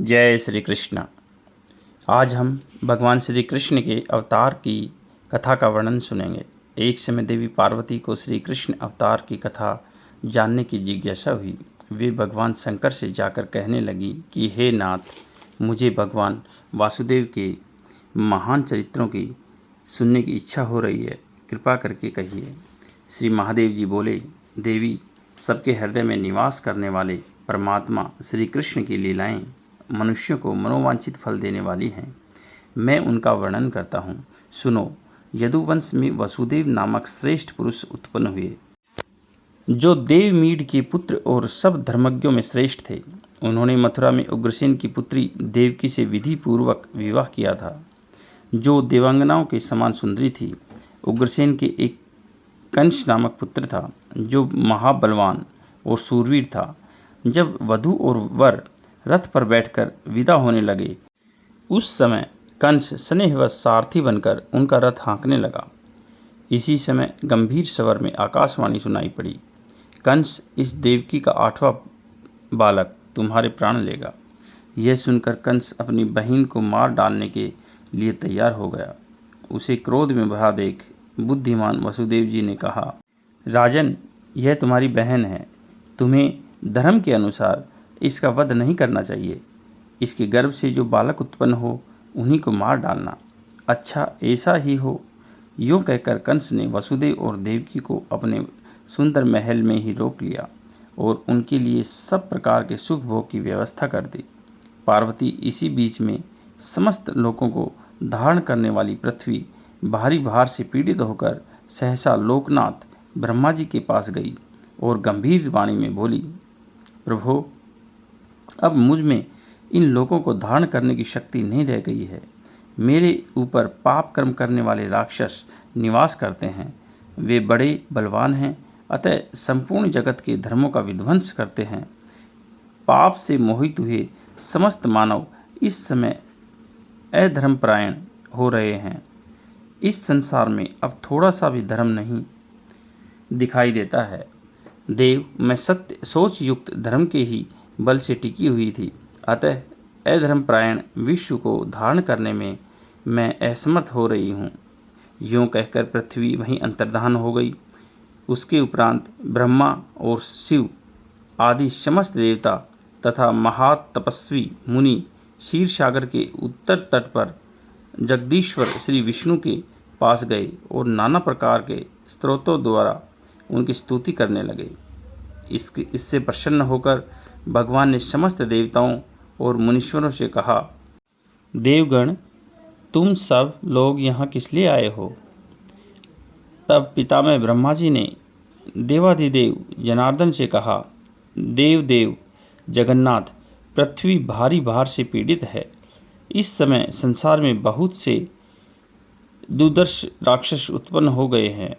जय श्री कृष्ण। आज हम भगवान श्री कृष्ण के अवतार की कथा का वर्णन सुनेंगे। एक समय देवी पार्वती को श्री कृष्ण अवतार की कथा जानने की जिज्ञासा हुई। वे भगवान शंकर से जाकर कहने लगी कि हे नाथ, मुझे भगवान वासुदेव के महान चरित्रों की सुनने की इच्छा हो रही है, कृपा करके कहिए। श्री महादेव जी बोले, देवी, सबके हृदय में निवास करने वाले परमात्मा श्री कृष्ण की लीलाएं मनुष्यों को मनोवांछित फल देने वाली हैं। मैं उनका वर्णन करता हूँ, सुनो। यदुवंश में वसुदेव नामक श्रेष्ठ पुरुष उत्पन्न हुए, जो देवमीड के पुत्र और सब धर्मज्ञों में श्रेष्ठ थे। उन्होंने मथुरा में उग्रसेन की पुत्री देवकी से विधि पूर्वक विवाह किया था, जो देवांगनाओं के समान सुंदरी थी। उग्रसेन के एक कंस नामक पुत्र था, जो महाबलवान और शूरवीर था। जब वधू और वर रथ पर बैठकर विदा होने लगे, उस समय कंस स्नेहवश सारथी बनकर उनका रथ हाँकने लगा। इसी समय गंभीर स्वर में आकाशवाणी सुनाई पड़ी, कंस, इस देवकी का 8वां बालक तुम्हारे प्राण लेगा। यह सुनकर कंस अपनी बहन को मार डालने के लिए तैयार हो गया। उसे क्रोध में भरा देख बुद्धिमान वसुदेव जी ने कहा, राजन, यह तुम्हारी बहन है, तुम्हें धर्म के अनुसार इसका वध नहीं करना चाहिए। इसके गर्भ से जो बालक उत्पन्न हो, उन्हीं को मार डालना। अच्छा, ऐसा ही हो। यूँ कहकर कंस ने वसुदेव और देवकी को अपने सुंदर महल में ही रोक लिया और उनके लिए सब प्रकार के सुख भोग की व्यवस्था कर दी। पार्वती इसी बीच में समस्त लोगों को धारण करने वाली पृथ्वी भारी भार से पीड़ित होकर सहसा लोकनाथ ब्रह्मा जी के पास गई और गंभीर वाणी में बोली, प्रभो, अब मुझ में इन लोगों को धारण करने की शक्ति नहीं रह गई है। मेरे ऊपर पाप कर्म करने वाले राक्षस निवास करते हैं। वे बड़े बलवान हैं, अतः संपूर्ण जगत के धर्मों का विध्वंस करते हैं। पाप से मोहित हुए समस्त मानव इस समय अधर्मपरायण हो रहे हैं। इस संसार में अब थोड़ा सा भी धर्म नहीं दिखाई देता है। देव, मैं सत्य सोच युक्त धर्म के ही बल से टिकी हुई थी, अतः अधर्मपरायण विश्व को धारण करने में मैं असमर्थ हो रही हूँ। यूँ कहकर पृथ्वी वहीं अंतर्धान हो गई। उसके उपरांत ब्रह्मा और शिव आदि समस्त देवता तथा महातपस्वी मुनि क्षीर सागर के उत्तर तट पर जगदीश्वर श्री विष्णु के पास गए और नाना प्रकार के स्तोत्रों द्वारा उनकी स्तुति करने लगे। इससे प्रसन्न होकर भगवान ने समस्त देवताओं और मुनीश्वरों से कहा, देवगण, तुम सब लोग यहाँ किस लिए आए हो? तब पितामह ब्रह्मा जी ने देवाधिदेव जनार्दन से कहा, देव देव जगन्नाथ, पृथ्वी भारी भार से पीड़ित है। इस समय संसार में बहुत से दुर्धर्ष राक्षस उत्पन्न हो गए हैं।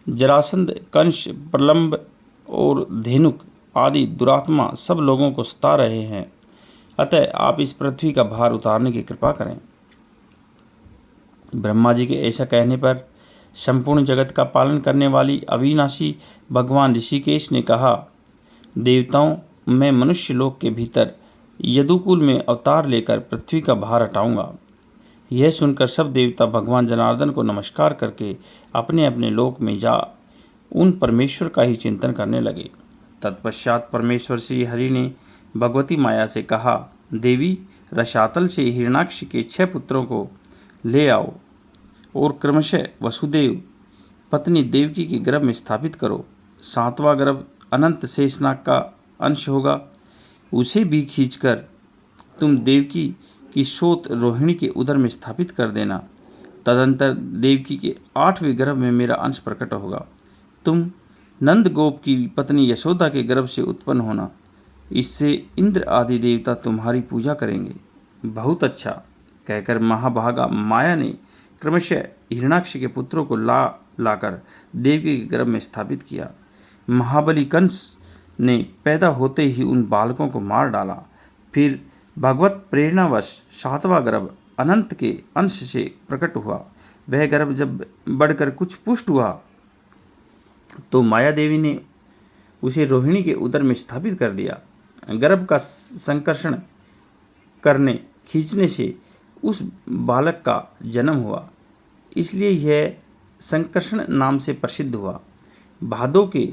जरासंध, कंस, प्रलंब और धेनुक आदि दुरात्मा सब लोगों को सता रहे हैं। अतः आप इस पृथ्वी का भार उतारने की कृपा करें। ब्रह्मा जी के ऐसा कहने पर संपूर्ण जगत का पालन करने वाली अविनाशी भगवान ऋषिकेश ने कहा, देवताओं, मैं मनुष्य लोक के भीतर यदुकुल में अवतार लेकर पृथ्वी का भार हटाऊंगा। यह सुनकर सब देवता भगवान जनार्दन को नमस्कार करके अपने अपने लोक में जा उन परमेश्वर का ही चिंतन करने लगे। तत्पश्चात परमेश्वर श्री हरि ने भगवती माया से कहा, देवी, रसातल से हिरणाक्ष के 6 पुत्रों को ले आओ और क्रमशः वसुदेव पत्नी देवकी के गर्भ में स्थापित करो। 7वां गर्भ अनंत शेषनाग का अंश होगा, उसे भी खींचकर तुम देवकी की सोत रोहिणी के उदर में स्थापित कर देना। तदंतर देवकी के 8वें गर्भ में मेरा अंश प्रकट होगा। तुम नंद गोप की पत्नी यशोदा के गर्भ से उत्पन्न होना। इससे इंद्र आदि देवता तुम्हारी पूजा करेंगे। बहुत अच्छा, कहकर महाभागा माया ने क्रमशः हिरणाक्ष के पुत्रों को लाकर देवकी के गर्भ में स्थापित किया। महाबली कंस ने पैदा होते ही उन बालकों को मार डाला। फिर भगवत प्रेरणावश 7वां गर्भ अनंत के अंश से प्रकट हुआ। वह गर्भ जब बढ़कर कुछ पुष्ट हुआ तो माया देवी ने उसे रोहिणी के उदर में स्थापित कर दिया। गर्भ का संकर्षण करने खींचने से उस बालक का जन्म हुआ, इसलिए यह संकर्षण नाम से प्रसिद्ध हुआ। भादों के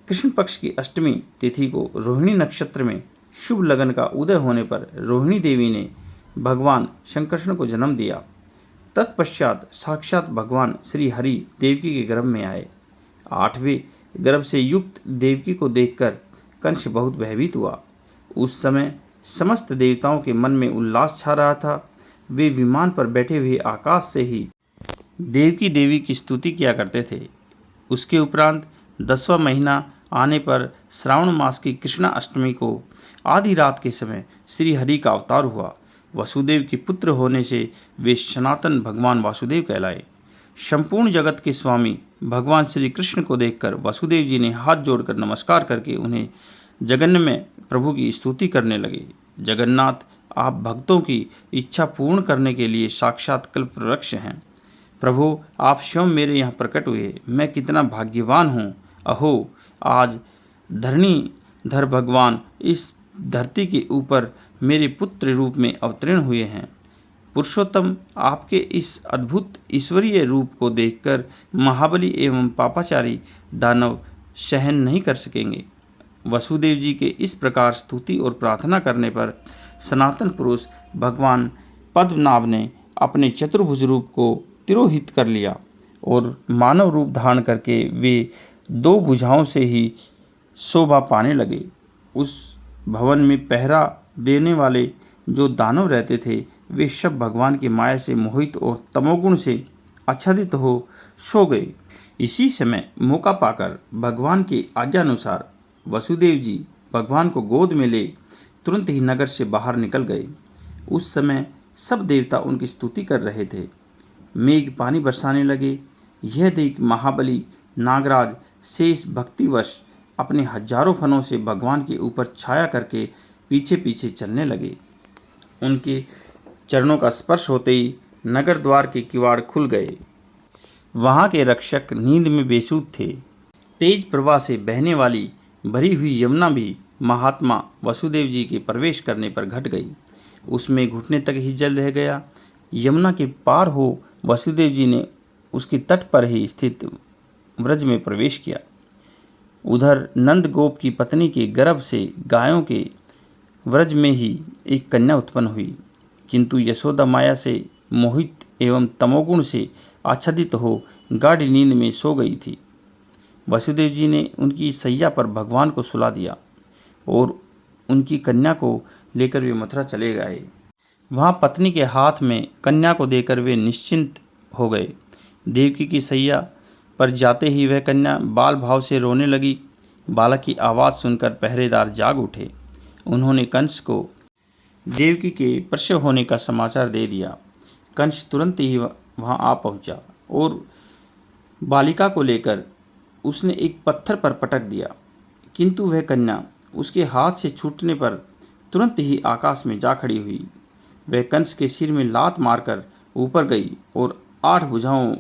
कृष्ण पक्ष की अष्टमी तिथि को रोहिणी नक्षत्र में शुभ लगन का उदय होने पर रोहिणी देवी ने भगवान शंकरषण को जन्म दिया। तत्पश्चात साक्षात भगवान श्री हरि देवकी के गर्भ में आए। 8वें गर्भ से युक्त देवकी को देखकर कंस बहुत भयभीत हुआ। उस समय समस्त देवताओं के मन में उल्लास छा रहा था। वे विमान पर बैठे हुए आकाश से ही देवकी देवी की स्तुति किया करते थे। उसके उपरांत 10वां महीना आने पर श्रावण मास की कृष्णा अष्टमी को आधी रात के समय श्री हरि का अवतार हुआ। वसुदेव के पुत्र होने से वे सनातन भगवान वासुदेव कहलाए। संपूर्ण जगत के स्वामी भगवान श्री कृष्ण को देखकर वसुदेव जी ने हाथ जोड़कर नमस्कार करके उन्हें जगन्नमय प्रभु की स्तुति करने लगे। जगन्नाथ, आप भक्तों की इच्छा पूर्ण करने के लिए साक्षात कल्पवृक्ष हैं। प्रभु, आप स्वयं मेरे यहाँ प्रकट हुए, मैं कितना भाग्यवान हूँ। अहो, आज धरणीधर भगवान इस धरती के ऊपर मेरे पुत्र रूप में अवतीर्ण हुए हैं। पुरुषोत्तम, आपके इस अद्भुत ईश्वरीय रूप को देखकर महाबली एवं पापाचारी दानव सहन नहीं कर सकेंगे। वसुदेव जी के इस प्रकार स्तुति और प्रार्थना करने पर सनातन पुरुष भगवान पद्मनाभ ने अपने चतुर्भुज रूप को तिरोहित कर लिया और मानव रूप धारण करके वे 2 भुजाओं से ही शोभा पाने लगे। उस भवन में पहरा देने वाले जो दानव रहते थे, वे सब भगवान की माया से मोहित और तमोगुण से आच्छादित हो सो गए। इसी समय मौका पाकर भगवान की आज्ञानुसार वसुदेव जी भगवान को गोद में ले तुरंत ही नगर से बाहर निकल गए। उस समय सब देवता उनकी स्तुति कर रहे थे। मेघ पानी बरसाने लगे। यह देख महाबली नागराज शेष भक्तिवश अपने हजारों फनों से भगवान के ऊपर छाया करके पीछे पीछे चलने लगे। उनके चरणों का स्पर्श होते ही नगर द्वार के किवाड़ खुल गए। वहाँ के रक्षक नींद में बेसुध थे। तेज प्रवाह से बहने वाली भरी हुई यमुना भी महात्मा वसुदेव जी के प्रवेश करने पर घट गई। उसमें घुटने तक ही जल रह गया। यमुना के पार हो वसुदेव जी ने उसके तट पर ही स्थित व्रज में प्रवेश किया। उधर नंदगोप की पत्नी के गर्भ से गायों के व्रज में ही एक कन्या उत्पन्न हुई, किंतु यशोदा माया से मोहित एवं तमोगुण से आच्छादित हो गाढ़ी नींद में सो गई थी। वसुदेव जी ने उनकी सैया पर भगवान को सुला दिया और उनकी कन्या को लेकर वे मथुरा चले गए। वहाँ पत्नी के हाथ में कन्या को देकर वे निश्चिंत हो गए। देवकी की सैया पर जाते ही वह कन्या बाल भाव से रोने लगी। बालक की आवाज़ सुनकर पहरेदार जाग उठे। उन्होंने कंस को देवकी के प्रसव होने का समाचार दे दिया। कंस तुरंत ही वहाँ आ पहुँचा और बालिका को लेकर उसने एक पत्थर पर पटक दिया, किंतु वह कन्या उसके हाथ से छूटने पर तुरंत ही आकाश में जा खड़ी हुई। वह कंस के सिर में लात मारकर ऊपर गई और 8 भुजाओं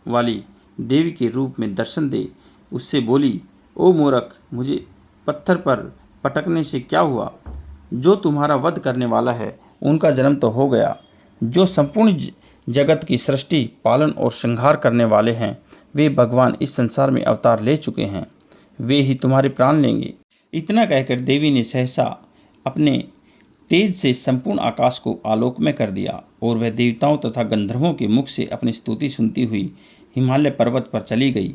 वाली देवी के रूप में दर्शन दे उससे बोली, ओ मूर्ख, मुझे पत्थर पर पटकने से क्या हुआ? जो तुम्हारा वध करने वाला है उनका जन्म तो हो गया। जो संपूर्ण जगत की सृष्टि, पालन और संहार करने वाले हैं, वे भगवान इस संसार में अवतार ले चुके हैं। वे ही तुम्हारे प्राण लेंगे। इतना कहकर देवी ने सहसा अपने तेज से संपूर्ण आकाश को आलोकमय कर दिया और वह देवताओं तथा गंधर्वों के मुख से अपनी स्तुति सुनती हुई हिमालय पर्वत पर चली गई।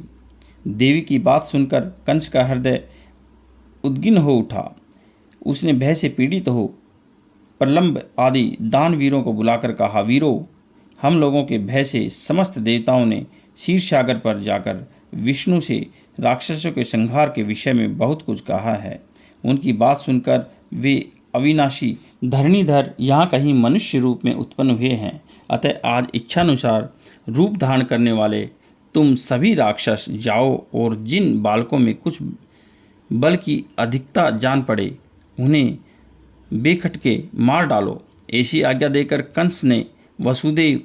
देवी की बात सुनकर कंस का हृदय उद्गिन हो उठा। उसने भय से पीड़ित हो प्रलंब आदि दानवीरों को बुलाकर कहा, वीरों, हम लोगों के भय से समस्त देवताओं ने क्षीर सागर पर जाकर विष्णु से राक्षसों के संहार के विषय में बहुत कुछ कहा है। उनकी बात सुनकर वे अविनाशी धरणीधर यहाँ कहीं मनुष्य रूप में उत्पन्न हुए हैं। अतः आज इच्छानुसार रूप धारण करने वाले तुम सभी राक्षस जाओ और जिन बालकों में कुछ बल की अधिकता जान पड़े उन्हें बेखटके मार डालो। ऐसी आज्ञा देकर कंस ने वसुदेव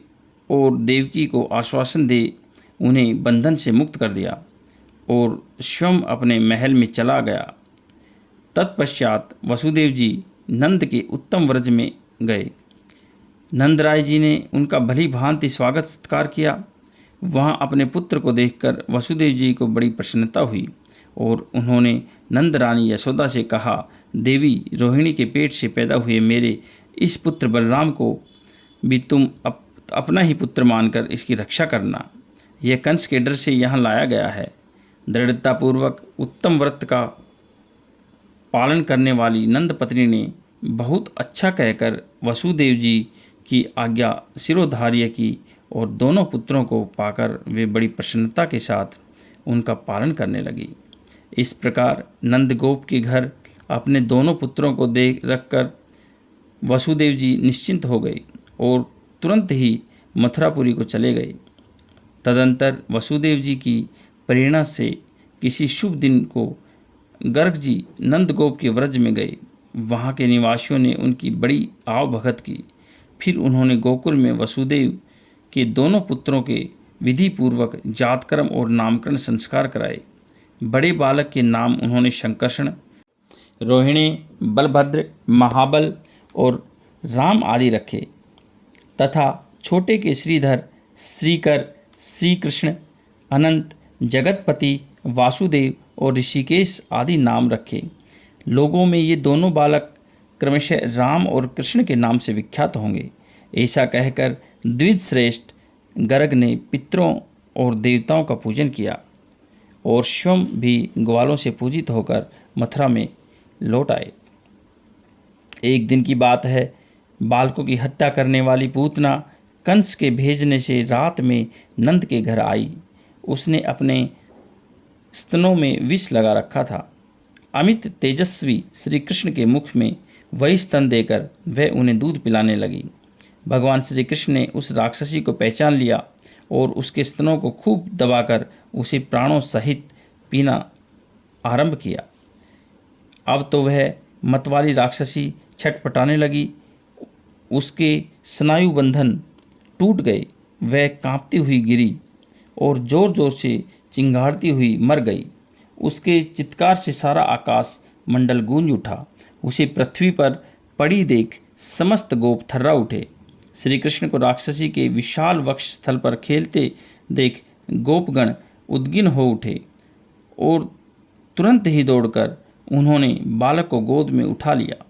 और देवकी को आश्वासन दे उन्हें बंधन से मुक्त कर दिया और स्वयं अपने महल में चला गया। तत्पश्चात वसुदेव जी नंद के उत्तम व्रज में गए। नंदराय जी ने उनका भली भांति स्वागत सत्कार किया। वहाँ अपने पुत्र को देखकर वसुदेव जी को बड़ी प्रसन्नता हुई और उन्होंने नंद रानी यशोदा से कहा, देवी रोहिणी के पेट से पैदा हुए मेरे इस पुत्र बलराम को भी तुम अपना ही पुत्र मानकर इसकी रक्षा करना। यह कंस के डर से यहाँ लाया गया है। दृढ़तापूर्वक उत्तम व्रत का पालन करने वाली नंद पत्नी ने बहुत अच्छा कहकर वसुदेव जी की आज्ञा शिरोधार्य की और दोनों पुत्रों को पाकर वे बड़ी प्रसन्नता के साथ उनका पालन करने लगी। इस प्रकार नंदगोप के घर अपने दोनों पुत्रों को देख रखकर वसुदेव जी निश्चिंत हो गए और तुरंत ही मथुरापुरी को चले गए। तदंतर वसुदेव जी की प्रेरणा से किसी शुभ दिन को गर्ग जी नंदगोप के व्रज में गए। वहाँ के निवासियों ने उनकी बड़ी आवभगत की। फिर उन्होंने गोकुल में वसुदेव के दोनों पुत्रों के विधि पूर्वक जातकर्म और नामकरण संस्कार कराए। बड़े बालक के नाम उन्होंने शंकर्षण, रोहिणी, बलभद्र, महाबल और राम आदि रखे तथा छोटे के श्रीधर, श्रीकर, श्री कृष्ण, अनंत, जगतपति, वासुदेव और ऋषिकेश आदि नाम रखे। लोगों में ये दोनों बालक क्रमशः राम और कृष्ण के नाम से विख्यात होंगे। ऐसा कहकर द्विज श्रेष्ठ गर्ग ने पितरों और देवताओं का पूजन किया और स्वयं भी ग्वालों से पूजित होकर मथुरा में लौट आए। एक दिन की बात है, बालकों की हत्या करने वाली पूतना कंस के भेजने से रात में नंद के घर आई। उसने अपने स्तनों में विष लगा रखा था। अमित तेजस्वी श्री कृष्ण के मुख में वही स्तन देकर वह उन्हें दूध पिलाने लगी। भगवान श्री कृष्ण ने उस राक्षसी को पहचान लिया और उसके स्तनों को खूब दबाकर उसे प्राणों सहित पीना आरंभ किया। अब तो वह मतवाली राक्षसी छटपटाने लगी। उसके स्नायु बंधन टूट गए। वह कांपती हुई गिरी और जोर जोर से चिंगाड़ती हुई मर गई। उसके चित्कार से सारा आकाश मंडल गूंज उठा। उसे पृथ्वी पर पड़ी देख समस्त गोप थर्रा उठे। श्री कृष्ण को राक्षसी के विशाल वक्ष स्थल पर खेलते देख गोपगण उद्गिन हो उठे और तुरंत ही दौड़कर उन्होंने बालक को गोद में उठा लिया।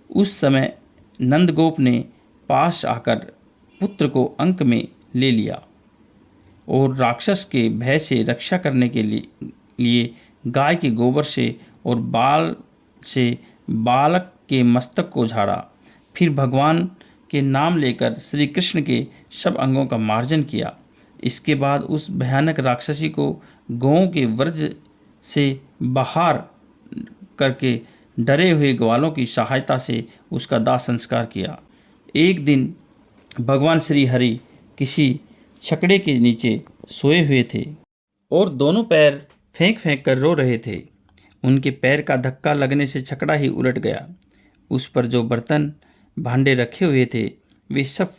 उस समय नंदगोप ने पास आकर पुत्र को अंक में ले लिया और राक्षस के भय से रक्षा करने के लिए गाय के गोबर से और बाल से बालक के मस्तक को झाड़ा। फिर भगवान के नाम लेकर श्री कृष्ण के सब अंगों का मार्जन किया। इसके बाद उस भयानक राक्षसी को गौओं के व्रज से बाहर करके डरे हुए ग्वालों की सहायता से उसका दाह संस्कार किया। एक दिन भगवान श्री हरि किसी छकड़े के नीचे सोए हुए थे और दोनों पैर फेंक फेंक कर रो रहे थे। उनके पैर का धक्का लगने से छकड़ा ही उलट गया। उस पर जो बर्तन भांडे रखे हुए थे वे सब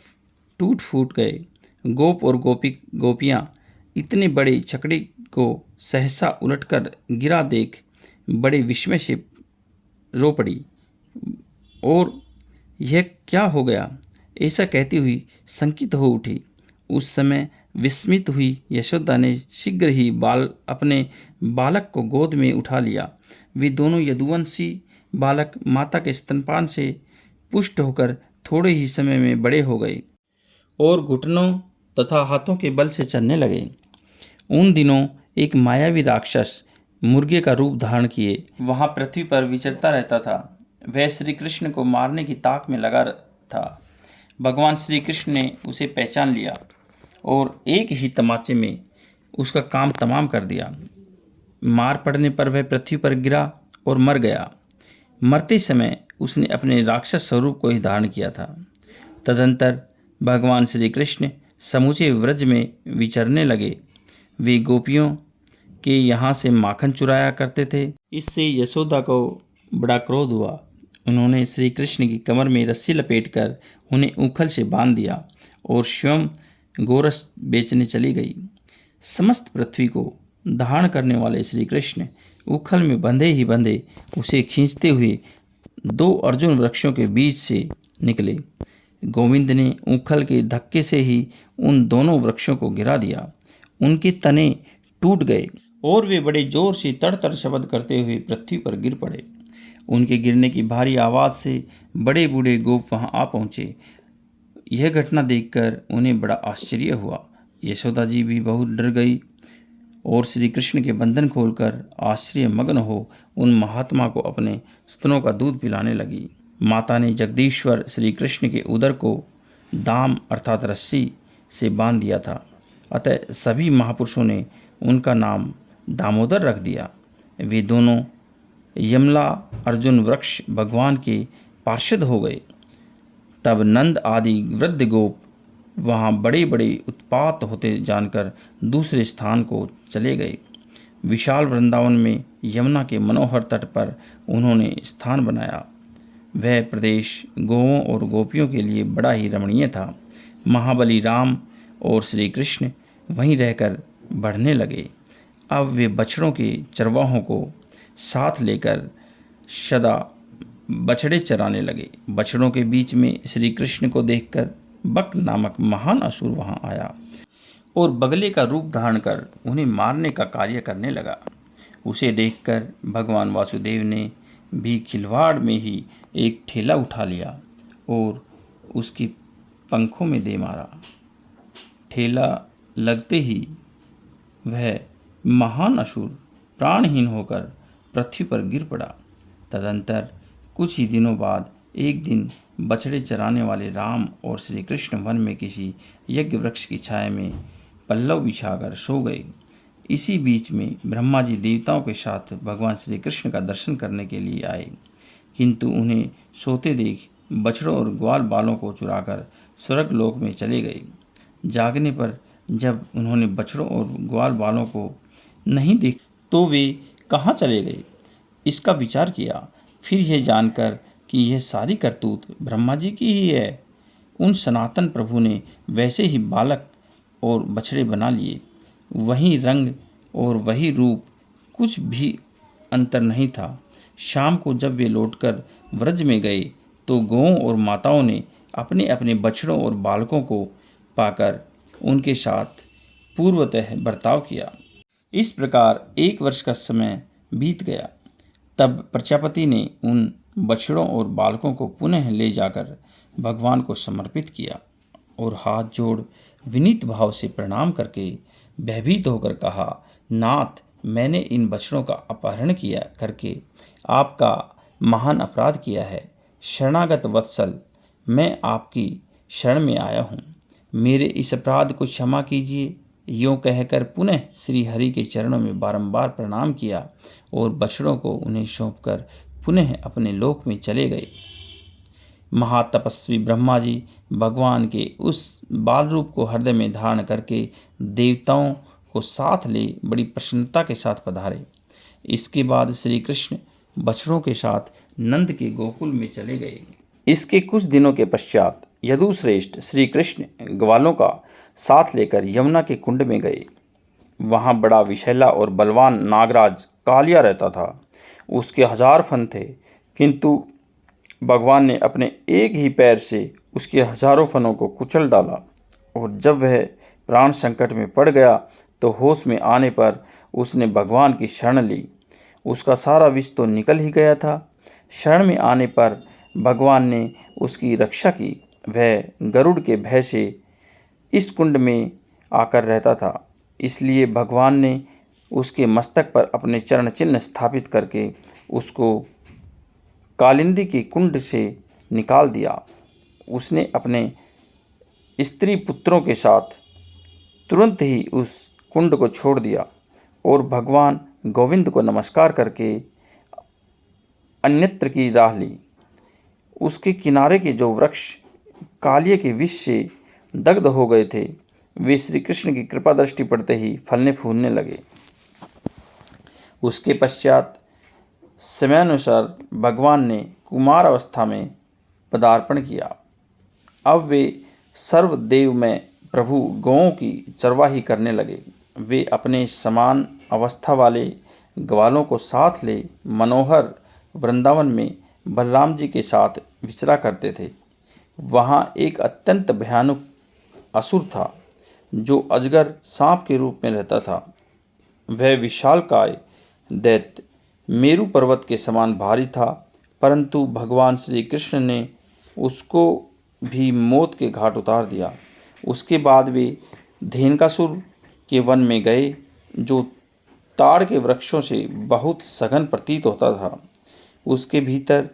टूट फूट गए। गोप और गोपियाँ इतने बड़े छकड़े को सहसा उलटकर गिरा देख बड़े विस्मय से रो पड़ी और यह क्या हो गया, ऐसा कहती हुई शंकित हो उठी। उस समय विस्मित हुई यशोदा ने शीघ्र ही अपने बालक को गोद में उठा लिया। वे दोनों यदुवंशी बालक माता के स्तनपान से पुष्ट होकर थोड़े ही समय में बड़े हो गए और घुटनों तथा हाथों के बल से चलने लगे। उन दिनों एक मायावी राक्षस मुर्गे का रूप धारण किए वहाँ पृथ्वी पर विचरता रहता था। वह श्री कृष्ण को मारने की ताक में लगा था। भगवान श्री कृष्ण ने उसे पहचान लिया और एक ही तमाचे में उसका काम तमाम कर दिया। मार पड़ने पर वह पृथ्वी पर गिरा और मर गया। मरते समय उसने अपने राक्षस स्वरूप को ही धारण किया था। तदंतर भगवान श्री कृष्ण समूचे व्रज में विचरने लगे। वे गोपियों के यहाँ से माखन चुराया करते थे। इससे यशोदा को बड़ा क्रोध हुआ। उन्होंने श्री कृष्ण की कमर में रस्सी लपेटकर उन्हें ऊखल से बांध दिया और स्वयं गोरस बेचने चली गई। समस्त पृथ्वी को धारण करने वाले श्री कृष्ण ऊखल में बंधे ही बंधे उसे खींचते हुए दो अर्जुन वृक्षों के बीच से निकले। गोविंद ने ऊखल के धक्के से ही उन दोनों वृक्षों को गिरा दिया। उनके तने टूट गए और वे बड़े जोर से तड़ शब्द करते हुए पृथ्वी पर गिर पड़े। उनके गिरने की भारी आवाज़ से बड़े बूढ़े गोप वहां आ पहुंचे। यह घटना देखकर उन्हें बड़ा आश्चर्य हुआ। यशोदा जी भी बहुत डर गई और श्री कृष्ण के बंधन खोलकर आश्चर्य मग्न हो उन महात्मा को अपने स्तनों का दूध पिलाने लगी। माता ने जगदीश्वर श्री कृष्ण के उदर को दाम अर्थात रस्सी से बांध दिया था। अतः सभी महापुरुषों ने उनका नाम दामोदर रख दिया। वे दोनों यमला अर्जुन वृक्ष भगवान के पार्षद हो गए। तब नंद आदि वृद्ध गोप वहाँ बड़े बड़े उत्पात होते जानकर दूसरे स्थान को चले गए। विशाल वृंदावन में यमुना के मनोहर तट पर उन्होंने स्थान बनाया। वह प्रदेश गोवों और गोपियों के लिए बड़ा ही रमणीय था। महाबली राम और श्री कृष्ण वहीं रहकर बढ़ने लगे। अब वे बछड़ों के चरवाहों को साथ लेकर सदा बछड़े चराने लगे। बछड़ों के बीच में श्री कृष्ण को देखकर बक नामक महान असुर वहां आया और बगले का रूप धारण कर उन्हें मारने का कार्य करने लगा। उसे देखकर भगवान वासुदेव ने भी खिलवाड़ में ही एक ठेला उठा लिया और उसकी पंखों में दे मारा। ठेला लगते ही वह महान असुर प्राणहीन होकर पृथ्वी पर गिर पड़ा। तदंतर कुछ ही दिनों बाद एक दिन बछड़े चराने वाले राम और श्री कृष्ण वन में किसी यज्ञ वृक्ष की छाया में पल्लव बिछाकर सो गए। इसी बीच में ब्रह्मा जी देवताओं के साथ भगवान श्री कृष्ण का दर्शन करने के लिए आए, किंतु उन्हें सोते देख बछड़ों और ग्वाल बालों को चुराकर स्वर्ग लोक में चले गए। जागने पर जब उन्होंने बछड़ों और ग्वाल बालों को नहीं देख तो वे कहाँ चले गए, इसका विचार किया। फिर यह जानकर कि यह सारी करतूत ब्रह्मा जी की ही है, उन सनातन प्रभु ने वैसे ही बालक और बछड़े बना लिए। वही रंग और वही रूप, कुछ भी अंतर नहीं था। शाम को जब वे लौटकर व्रज में गए तो गौओं और माताओं ने अपने अपने बछड़ों और बालकों को पाकर उनके साथ पूर्वतः बर्ताव किया। इस प्रकार 1 वर्ष का समय बीत गया। तब प्रजापति ने उन बछड़ों और बालकों को पुनः ले जाकर भगवान को समर्पित किया और हाथ जोड़ विनीत भाव से प्रणाम करके भयभीत होकर कहा, नाथ, मैंने इन बछड़ों का अपहरण किया करके आपका महान अपराध किया है। शरणागत वत्सल, मैं आपकी शरण में आया हूँ, मेरे इस अपराध को क्षमा कीजिए। यों कहकर पुनः श्री हरि के चरणों में बारंबार प्रणाम किया और बछड़ों को उन्हें सौंपकर पुनः अपने लोक में चले गए। महातपस्वी ब्रह्मा जी भगवान के उस बाल रूप को हृदय में धारण करके देवताओं को साथ ले बड़ी प्रसन्नता के साथ पधारे। इसके बाद श्री कृष्ण बछड़ों के साथ नंद के गोकुल में चले गए। इसके कुछ दिनों के पश्चात यदुश्रेष्ठ श्री कृष्ण ग्वालों का साथ लेकर यमुना के कुंड में गए। वहाँ बड़ा विषैला और बलवान नागराज कालिया रहता था। उसके 1000 फन थे, किंतु भगवान ने अपने एक ही पैर से उसके हजारों फनों को कुचल डाला और जब वह प्राण संकट में पड़ गया तो होश में आने पर उसने भगवान की शरण ली। उसका सारा विष तो निकल ही गया था। शरण में आने पर भगवान ने उसकी रक्षा की। वह गरुड़ के भय से इस कुंड में आकर रहता था, इसलिए भगवान ने उसके मस्तक पर अपने चरण चिन्ह स्थापित करके उसको कालिंदी के कुंड से निकाल दिया। उसने अपने स्त्री पुत्रों के साथ तुरंत ही उस कुंड को छोड़ दिया और भगवान गोविंद को नमस्कार करके अन्यत्र की राह ली। उसके किनारे के जो वृक्ष कालिए के विष से दग्ध हो गए थे, वे श्री कृष्ण की कृपा दृष्टि पड़ते ही फलने फूलने लगे। उसके पश्चात समयानुसार भगवान ने कुमार अवस्था में पदार्पण किया। अब वे सर्वदेव में प्रभु गौओं की चरवाही करने लगे। वे अपने समान अवस्था वाले ग्वालों को साथ ले मनोहर वृंदावन में बलराम जी के साथ विचरा करते थे। वहाँ एक अत्यंत भयानक असुर था जो अजगर सांप के रूप में रहता था। वह विशालकाय दैत्य मेरू पर्वत के समान भारी था, परंतु भगवान श्री कृष्ण ने उसको भी मौत के घाट उतार दिया। उसके बाद वे धेनुकासुर के वन में गए, जो ताड़ के वृक्षों से बहुत सघन प्रतीत होता था। उसके भीतर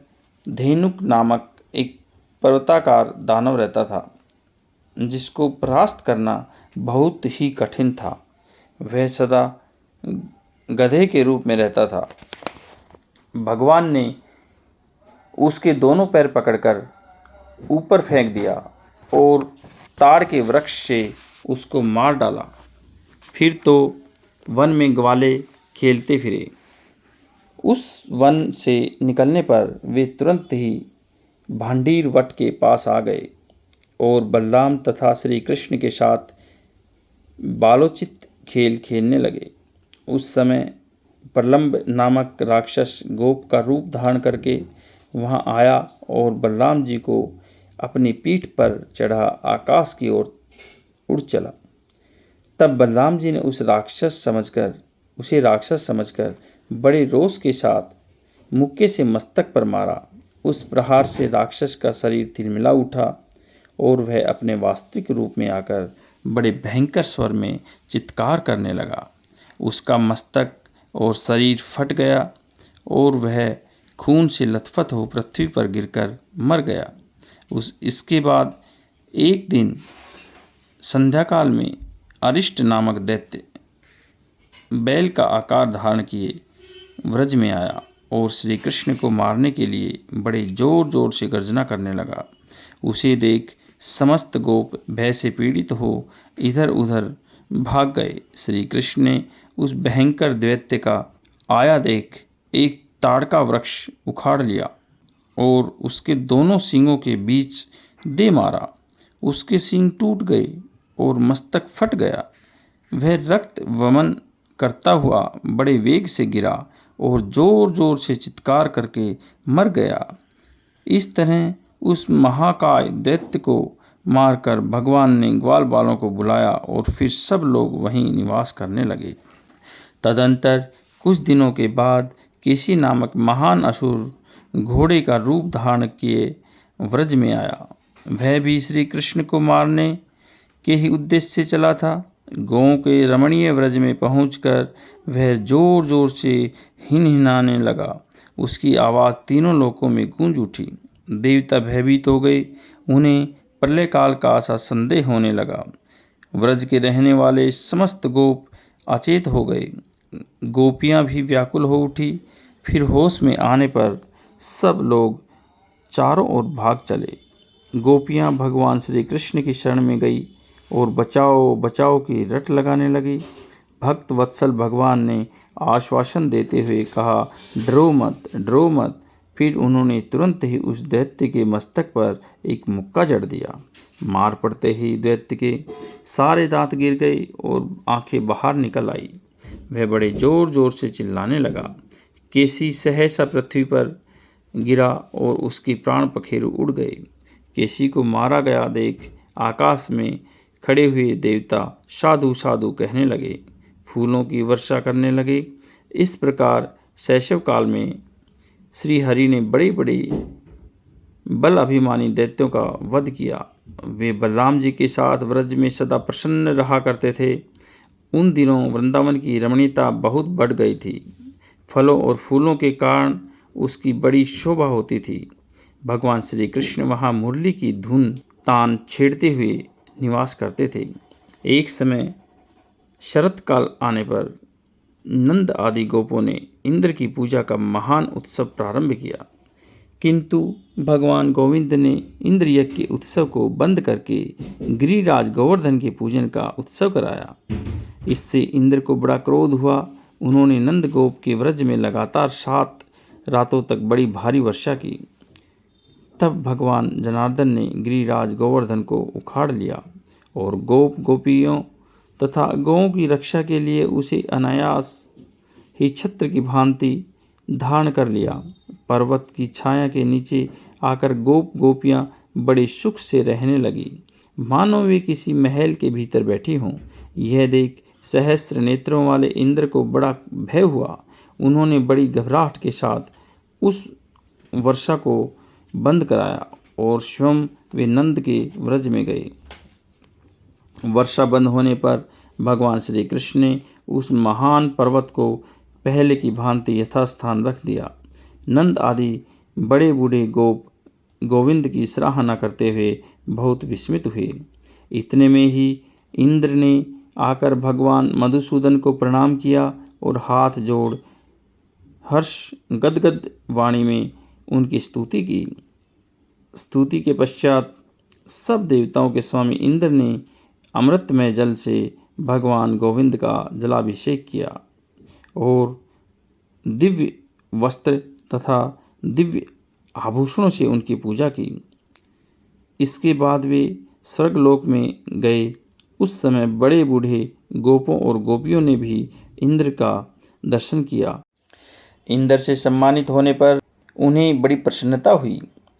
धेनुक नामक एक पर्वताकार दानव रहता था, जिसको परास्त करना बहुत ही कठिन था। वह सदा गधे के रूप में रहता था। भगवान ने उसके दोनों पैर पकड़कर ऊपर फेंक दिया और ताड़ के वृक्ष से उसको मार डाला। फिर तो वन में ग्वाले खेलते फिरे। उस वन से निकलने पर वे तुरंत ही भांडीर वट के पास आ गए और बलराम तथा श्री कृष्ण के साथ बालोचित खेल खेलने लगे। उस समय प्रलंब नामक राक्षस गोप का रूप धारण करके वहां आया और बलराम जी को अपनी पीठ पर चढ़ा आकाश की ओर उड़ चला। तब बलराम जी ने उसे राक्षस समझकर बड़े रोष के साथ मुक्के से मस्तक पर मारा। उस प्रहार से राक्षस का शरीर तिलमिला उठा और वह अपने वास्तविक रूप में आकर बड़े भयंकर स्वर में चित्कार करने लगा। उसका मस्तक और शरीर फट गया और वह खून से लथपथ हो पृथ्वी पर गिरकर मर गया। इसके बाद एक दिन संध्याकाल में अरिष्ट नामक दैत्य बैल का आकार धारण किए व्रज में आया और श्री कृष्ण को मारने के लिए बड़े जोर जोर से गर्जना करने लगा। उसे देख समस्त गोप भय से पीड़ित हो इधर उधर भाग गए। श्री कृष्ण ने उस भयंकर दैत्य का आया देख एक ताड़ का वृक्ष उखाड़ लिया और उसके दोनों सींगों के बीच दे मारा। उसके सींग टूट गए और मस्तक फट गया। वह रक्त वमन करता हुआ बड़े वेग से गिरा और जोर जोर से चित्कार करके मर गया। इस तरह उस महाकाय दैत्य को मारकर भगवान ने ग्वाल बालों को बुलाया और फिर सब लोग वहीं निवास करने लगे। तदंतर कुछ दिनों के बाद केसी नामक महान असुर घोड़े का रूप धारण किए व्रज में आया। वह भी श्री कृष्ण को मारने के ही उद्देश्य से चला था। गौओं के रमणीय व्रज में पहुंचकर वह जोर जोर से हिनहिनाने लगा। उसकी आवाज़ तीनों लोकों में गूंज उठी। देवता भयभीत हो गए। उन्हें प्रलय काल का सा संदेह होने लगा। व्रज के रहने वाले समस्त गोप अचेत हो गए। गोपियां भी व्याकुल हो उठी। फिर होश में आने पर सब लोग चारों ओर भाग चले। गोपियां भगवान श्री कृष्ण की शरण में गई और बचाओ बचाओ की रट लगाने लगी। भक्त वत्सल भगवान ने आश्वासन देते हुए कहा, डरो मत, डरो मत। फिर उन्होंने तुरंत ही उस दैत्य के मस्तक पर एक मुक्का जड़ दिया। मार पड़ते ही दैत्य के सारे दांत गिर गए और आंखें बाहर निकल आई। वह बड़े जोर जोर से चिल्लाने लगा। केसी सहसा पृथ्वी पर गिरा और उसके प्राण पखेरु उड़ गए। केसी को मारा गया देख आकाश में खड़े हुए देवता साधु साधु कहने लगे, फूलों की वर्षा करने लगे। इस प्रकार शैशव काल में श्री हरि ने बड़े बड़े बल अभिमानी दैत्यों का वध किया। वे बलराम जी के साथ व्रज में सदा प्रसन्न रहा करते थे। उन दिनों वृंदावन की रमणीयता बहुत बढ़ गई थी। फलों और फूलों के कारण उसकी बड़ी शोभा होती थी। भगवान श्री कृष्ण वहाँ मुरली की धुन तान छेड़ते हुए निवास करते थे। एक समय शरत काल आने पर नंद आदि गोपों ने इंद्र की पूजा का महान उत्सव प्रारंभ किया, किंतु भगवान गोविंद ने इंद्र यज्ञ के उत्सव को बंद करके गिरिराज गोवर्धन के पूजन का उत्सव कराया। इससे इंद्र को बड़ा क्रोध हुआ। उन्होंने नंद गोप के व्रज में लगातार 7 रातों तक बड़ी भारी वर्षा की। तब भगवान जनार्दन ने गिरिराज गोवर्धन को उखाड़ लिया और गोप गोपियों तथा गौओं की रक्षा के लिए उसे अनायास ही छत्र की भांति धारण कर लिया। पर्वत की छाया के नीचे आकर गोप गोपियां बड़े सुख से रहने लगी, मानो वे किसी महल के भीतर बैठी हों। यह देख सहस्र नेत्रों वाले इंद्र को बड़ा भय हुआ। उन्होंने बड़ी घबराहट के साथ उस वर्षा को बंद कराया और स्वयं वे नंद के व्रज में गए। वर्षा बंद होने पर भगवान श्री कृष्ण ने उस महान पर्वत को पहले की भांति यथास्थान रख दिया। नंद आदि बड़े बूढ़े गोप गोविंद की सराहना करते हुए बहुत विस्मित हुए। इतने में ही इंद्र ने आकर भगवान मधुसूदन को प्रणाम किया और हाथ जोड़ हर्ष गदगद वाणी में उनकी स्तुति की। स्तुति के पश्चात सब देवताओं के स्वामी इंद्र ने अमृतमय जल से भगवान गोविंद का जलाभिषेक किया और दिव्य वस्त्र तथा दिव्य आभूषणों से उनकी पूजा की। इसके बाद वे स्वर्गलोक में गए। उस समय बड़े बूढ़े गोपों और गोपियों ने भी इंद्र का दर्शन किया। इंद्र से सम्मानित होने पर उन्हें बड़ी प्रसन्नता हुई।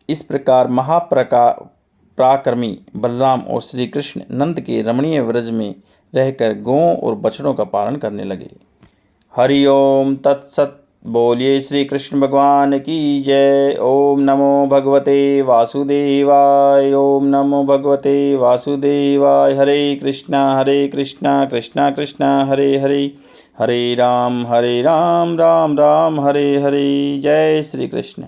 इस प्रकार पराक्रमी बलराम और श्री कृष्ण नंद के रमणीय व्रज में रहकर गौओं और बछड़ों का पालन करने लगे। हरि ओम तत्सत। बोलिए श्री कृष्ण भगवान की जय। ओम नमो भगवते वासुदेवाय। ओम नमो भगवते वासुदेवाय। हरे कृष्णा कृष्णा कृष्णा हरे हरे, हरे राम राम राम हरे हरे। जय श्री कृष्ण।